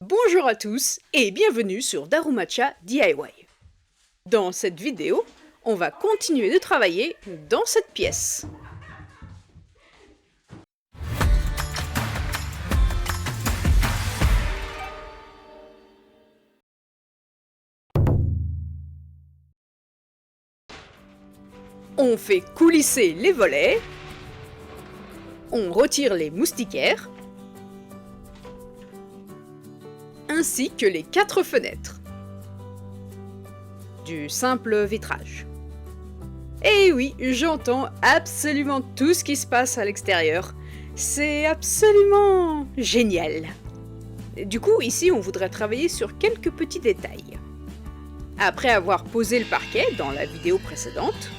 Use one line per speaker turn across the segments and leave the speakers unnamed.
Bonjour à tous et bienvenue sur Darumacha DIY. Dans cette vidéo, on va continuer de travailler dans cette pièce. On fait coulisser les volets, on retire les moustiquaires, ainsi que les 4 fenêtres. Du simple vitrage. Et oui, j'entends absolument tout ce qui se passe à l'extérieur. C'est absolument génial. Du coup, ici, on voudrait travailler sur quelques petits détails. Après avoir posé le parquet dans la vidéo précédente,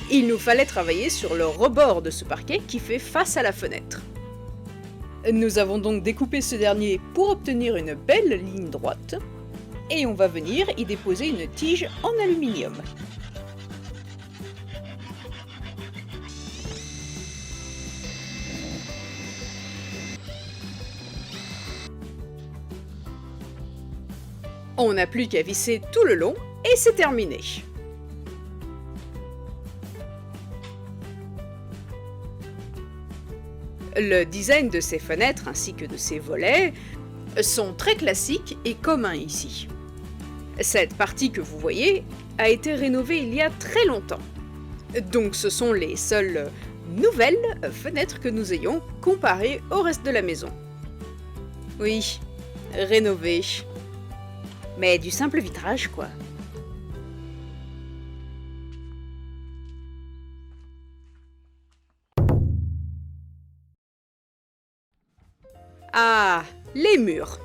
il nous fallait travailler sur le rebord de ce parquet qui fait face à la fenêtre. Nous avons donc découpé ce dernier pour obtenir une belle ligne droite, et on va venir y déposer une tige en aluminium. On n'a plus qu'à visser tout le long, et c'est terminé. Le design de ces fenêtres ainsi que de ces volets sont très classiques et communs ici. Cette partie que vous voyez a été rénovée il y a très longtemps. Donc ce sont les seules nouvelles fenêtres que nous ayons comparées au reste de la maison. Oui, rénovées. Mais du simple vitrage quoi. Ah, les murs.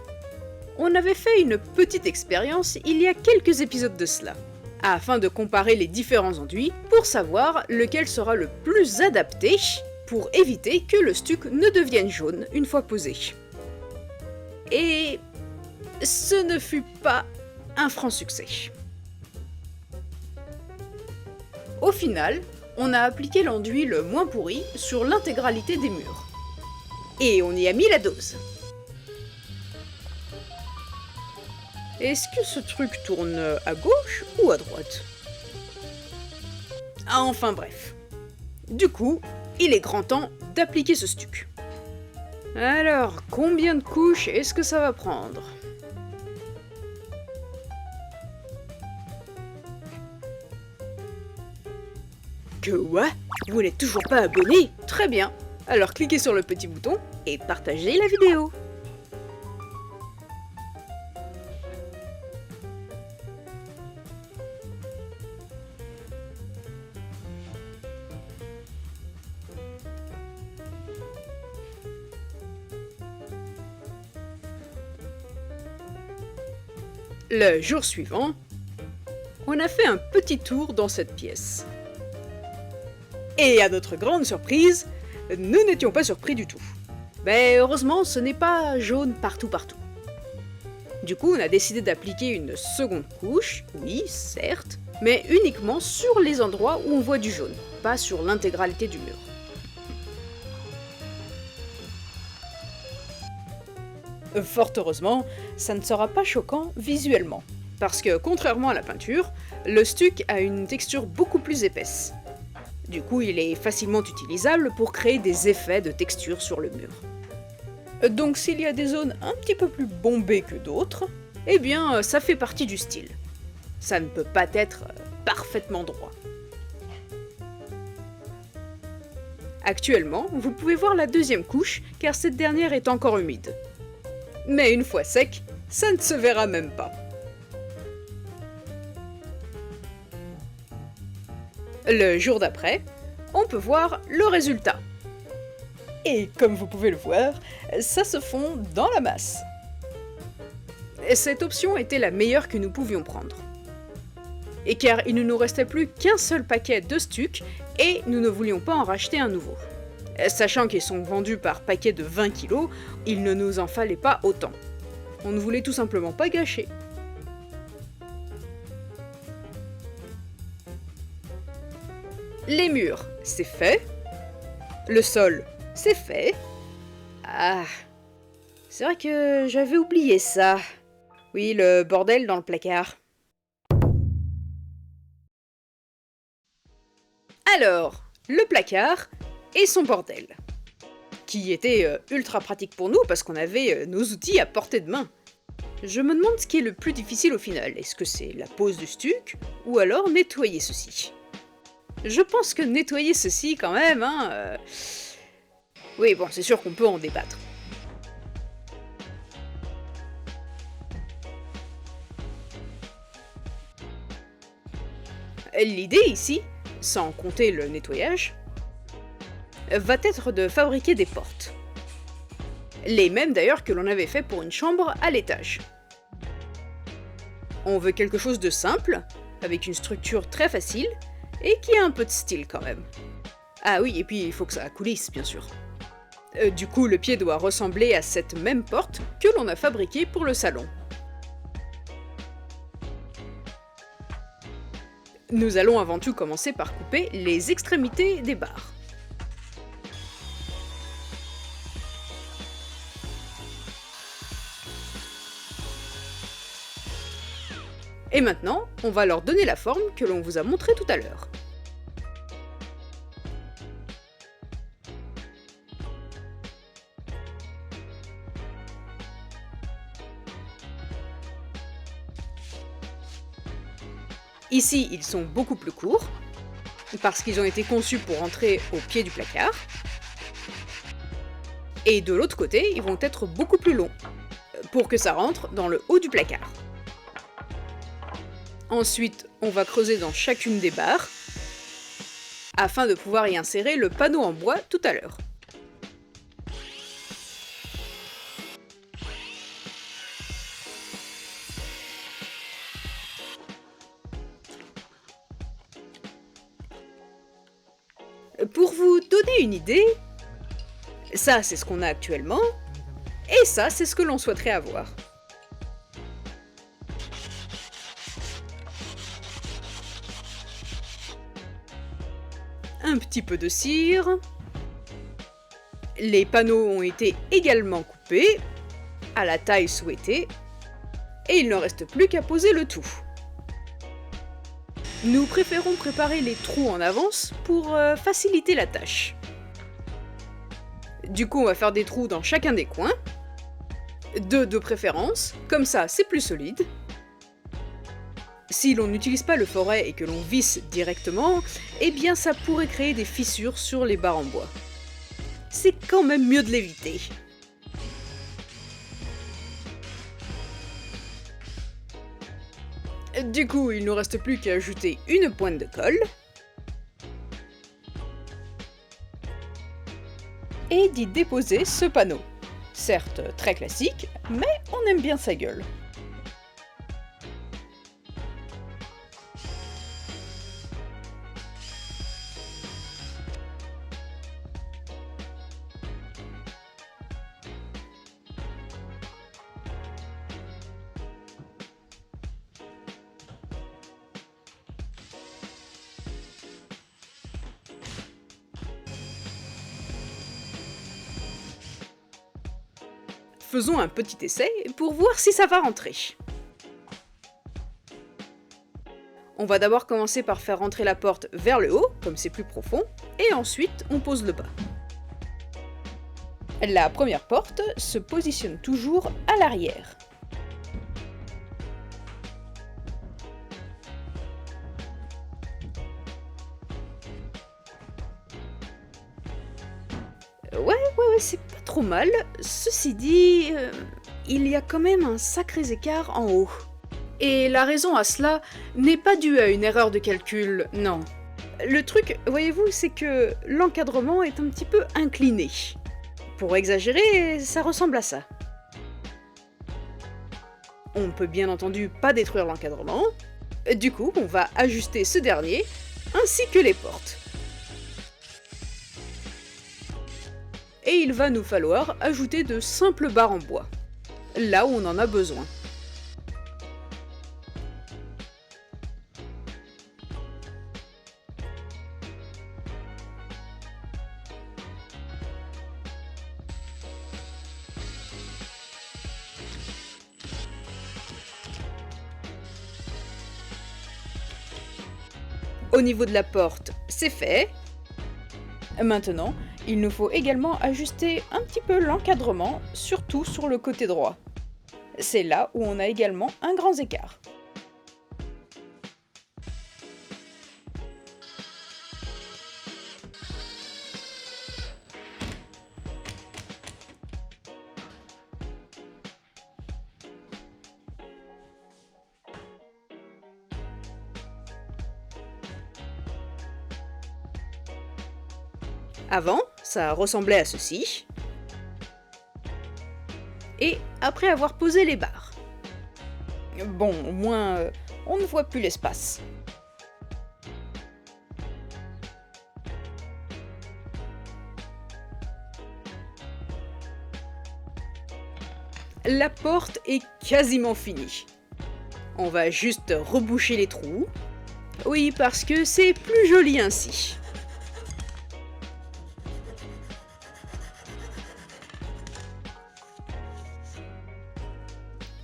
On avait fait une petite expérience il y a quelques épisodes de cela, afin de comparer les différents enduits pour savoir lequel sera le plus adapté pour éviter que le stuc ne devienne jaune une fois posé. Et ce ne fut pas un franc succès. Au final, on a appliqué l'enduit le moins pourri sur l'intégralité des murs. Et on y a mis la dose. Est-ce que ce truc tourne à gauche ou à droite? Ah, enfin bref. Du coup, il est grand temps d'appliquer ce stuc. Alors, combien de couches est-ce que ça va prendre? Quoi? Vous n'êtes toujours pas abonné? Très bien. Alors cliquez sur le petit bouton et partagez la vidéo. Le jour suivant, on a fait un petit tour dans cette pièce. Et à notre grande surprise, nous n'étions pas surpris du tout. Mais heureusement, ce n'est pas jaune partout. Du coup, on a décidé d'appliquer une seconde couche, oui, certes, mais uniquement sur les endroits où on voit du jaune, pas sur l'intégralité du mur. Fort heureusement, ça ne sera pas choquant visuellement, parce que contrairement à la peinture, le stuc a une texture beaucoup plus épaisse. Du coup, il est facilement utilisable pour créer des effets de texture sur le mur. Donc s'il y a des zones un petit peu plus bombées que d'autres, eh bien ça fait partie du style. Ça ne peut pas être parfaitement droit. Actuellement, vous pouvez voir la deuxième couche, car cette dernière est encore humide. Mais une fois sec, ça ne se verra même pas. Le jour d'après, on peut voir le résultat. Et comme vous pouvez le voir, ça se fond dans la masse. Cette option était la meilleure que nous pouvions prendre. Et car il ne nous restait plus qu'un seul paquet de stuc, et nous ne voulions pas en racheter un nouveau. Sachant qu'ils sont vendus par paquet de 20 kg, il ne nous en fallait pas autant. On ne voulait tout simplement pas gâcher. Les murs, c'est fait. Le sol, c'est fait. Ah, C'est vrai que j'avais oublié ça. Oui, le bordel dans le placard. Alors, le placard et son bordel. Qui était ultra pratique pour nous parce qu'on avait nos outils à portée de main. Je me demande ce qui est le plus difficile au final. Est-ce que c'est la pose du stuc ou alors nettoyer ceci? Je pense que nettoyer ceci quand même, hein... Oui, bon, c'est sûr qu'on peut en débattre. L'idée ici, sans compter le nettoyage, va être de fabriquer des portes. Les mêmes d'ailleurs que l'on avait fait pour une chambre à l'étage. On veut quelque chose de simple, avec une structure très facile, et qui a un peu de style quand même. Ah oui, et puis il faut que ça coulisse, bien sûr. Du coup, le pied doit ressembler à cette même porte que l'on a fabriquée pour le salon. Nous allons avant tout commencer par couper les extrémités des barres. Et maintenant, on va leur donner la forme que l'on vous a montrée tout à l'heure. Ici, ils sont beaucoup plus courts, parce qu'ils ont été conçus pour entrer au pied du placard. Et de l'autre côté, ils vont être beaucoup plus longs, pour que ça rentre dans le haut du placard. Ensuite, on va creuser dans chacune des barres, afin de pouvoir y insérer le panneau en bois tout à l'heure. Pour vous donner une idée, ça c'est ce qu'on a actuellement, et ça c'est ce que l'on souhaiterait avoir. Un petit peu de cire. Les panneaux ont été également coupés, à la taille souhaitée, et il ne reste plus qu'à poser le tout. Nous préférons préparer les trous en avance pour faciliter la tâche. Du coup, on va faire des trous dans chacun des coins, deux de préférence, comme ça c'est plus solide. Si l'on n'utilise pas le foret et que l'on visse directement, eh bien ça pourrait créer des fissures sur les barres en bois. C'est quand même mieux de l'éviter. Du coup, il ne nous reste plus qu'à ajouter une pointe de colle. Et d'y déposer ce panneau. Certes très classique, mais on aime bien sa gueule. Faisons un petit essai pour voir si ça va rentrer. On va d'abord commencer par faire rentrer la porte vers le haut, comme c'est plus profond, et ensuite on pose le bas. La première porte se positionne toujours à l'arrière. Ouais, c'est pas trop mal. Ceci dit, il y a quand même un sacré écart en haut. Et la raison à cela n'est pas due à une erreur de calcul, non. Le truc, voyez-vous, c'est que l'encadrement est un petit peu incliné. Pour exagérer, ça ressemble à ça. On ne peut bien entendu pas détruire l'encadrement. Du coup, on va ajuster ce dernier, ainsi que les portes. Et il va nous falloir ajouter de simples barres en bois, là où on en a besoin. Au niveau de la porte, c'est fait. Maintenant, il nous faut également ajuster un petit peu l'encadrement, surtout sur le côté droit. C'est là où on a également un grand écart. Avant, ça ressemblait à ceci. Et après avoir posé les barres. Bon, au moins, on ne voit plus l'espace. La porte est quasiment finie. On va juste reboucher les trous. Oui, parce que c'est plus joli ainsi.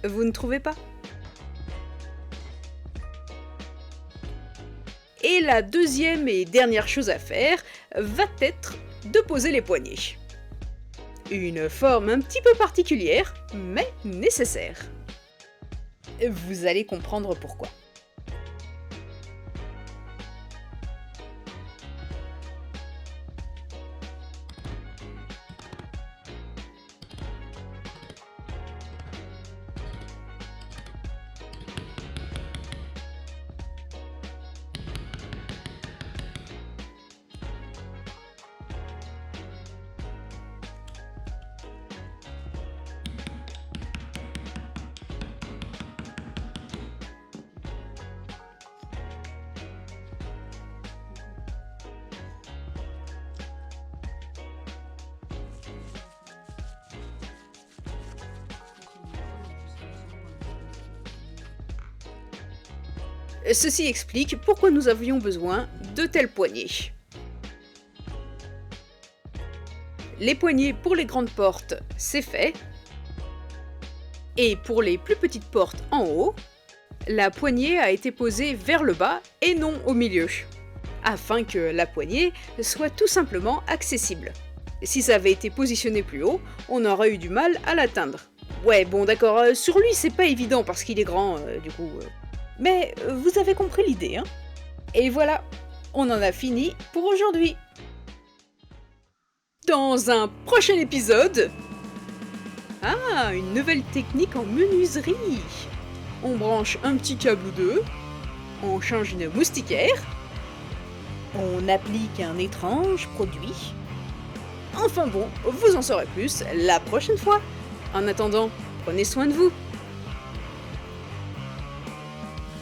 Vous ne trouvez pas? Et la deuxième et dernière chose à faire va être de poser les poignées. Une forme un petit peu particulière, mais nécessaire. Vous allez comprendre pourquoi. Ceci explique pourquoi nous avions besoin de telles poignées. Les poignées pour les grandes portes, c'est fait. Et pour les plus petites portes en haut, la poignée a été posée vers le bas et non au milieu, afin que la poignée soit tout simplement accessible. Si ça avait été positionné plus haut, on aurait eu du mal à l'atteindre. Ouais, bon d'accord, sur lui c'est pas évident parce qu'il est grand, du coup... Mais vous avez compris l'idée, hein? Et voilà, on en a fini pour aujourd'hui. Dans un prochain épisode... Ah, une nouvelle technique en menuiserie. On branche un petit câble ou deux, on change une moustiquaire, on applique un étrange produit. Enfin bon, vous en saurez plus la prochaine fois. En attendant, prenez soin de vous.